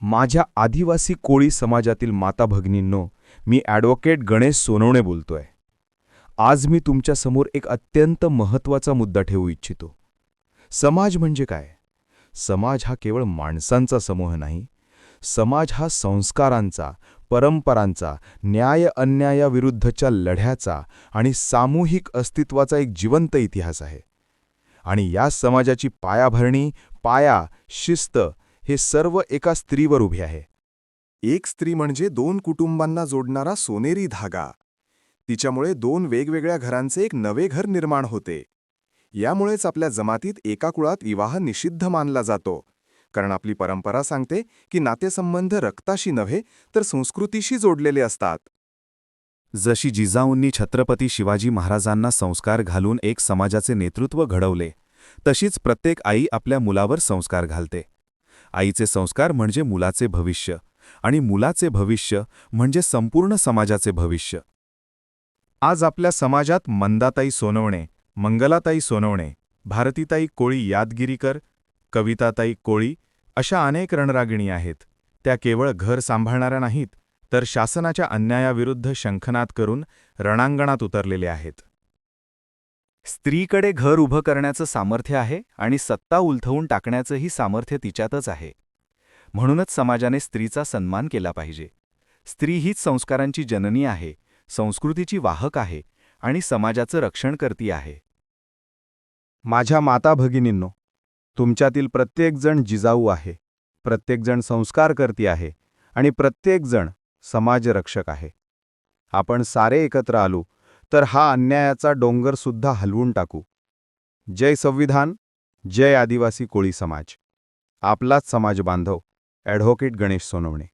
माझ्या आदिवासी कोळी समाजातील माता भगिनींनो, मी ॲडव्होकेट गणेश सोनवणे बोलतोय. आज मी तुमच्यासमोर एक अत्यंत महत्त्वाचा मुद्दा ठेवू इच्छितो. समाज म्हणजे काय? समाज हा केवळ माणसांचा समूह नाही. समाज हा संस्कारांचा, परंपरांचा, न्याय-अन्यायाविरुद्धच्या लढ्याचा आणि सामूहिक अस्तित्वाचा एक जिवंत इतिहास आहे. आणि या समाजाची पायाभरणी, शिस्त हे सर्व एका स्त्रीवर उभे आहे. एक स्त्री म्हणजे दोन कुटुंबांना जोडणारा सोनेरी धागा. तिच्यामुळे दोन वेगवेगळ्या घरांचे एक नवे घर निर्माण होते. यामुळेच आपल्या जमातीत एका कुळात विवाह निषिद्ध मानला जातो, कारण आपली परंपरा सांगते की नातेसंबंध रक्ताशी नव्हे तर संस्कृतीशी जोडलेले असतात. जशी जिजाऊंनी छत्रपती शिवाजी महाराजांना संस्कार घालून एक समाजाचे नेतृत्व घडवले, तशीच प्रत्येक आई आपल्या मुलावर संस्कार घालते. आईचे संस्कार म्हणजे मुलाचे भविष्य, आणि मुलाचे भविष्य म्हणजे संपूर्ण समाजाचे भविष्य. आज आपल्या समाजात मंदाताई सोनवणे, मंगलाताई सोनवणे, भारतीताई कोळी यादगिरीकर, कविताताई कोळी अशा अनेक रणरागिणी आहेत. त्या केवळ घर सांभाळणाऱ्या नाहीत, तर शासनाच्या अन्यायाविरुद्ध शंखनाद करून रणांगणात उतरलेले आहेत. स्त्रीकडे घर उभं करण्याचं सामर्थ्य आहे आणि सत्ता उलथवून टाकण्याचंही सामर्थ्य तिच्यातच आहे. म्हणूनच समाजाने स्त्रीचा सन्मान केला पाहिजे. स्त्री हीच संस्कारांची जननी आहे, संस्कृतीची वाहक आहे आणि समाजाचं रक्षण करती आहे. माझ्या माता भगिनींनो, तुमच्यातील प्रत्येकजण जिजाऊ आहे, प्रत्येकजण संस्कार करती आहे आणि प्रत्येकजण समाजरक्षक आहे. आपण सारे एकत्र आलो तर हा अन्यायाचा डोंगरसुद्धा हलवून टाकू. जय संविधान, जय आदिवासी कोळी समाज. आपलाच समाज बांधव, ॲडव्होकेट गणेश सोनवणे.